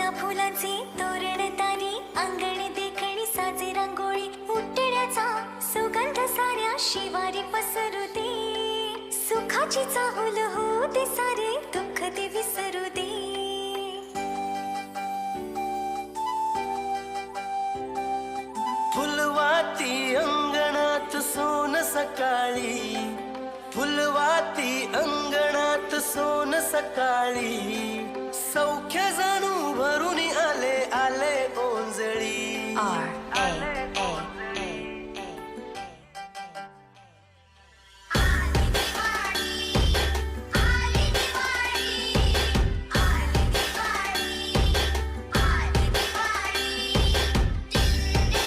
फुला फुलांची तोरण तारी अंगणी देखणी साजे रांगोळी उठण्याचा सुगंध साऱ्या शिवारी पसरू दे सुखाची चाहूल होऊ दे सारे दुःख ते विसरू दे फुलवाती अंगणात सोन सकाळी फुलवाती अंगणात सोन सकाळी सौख्य जाणू भरून आले आले ओंजळी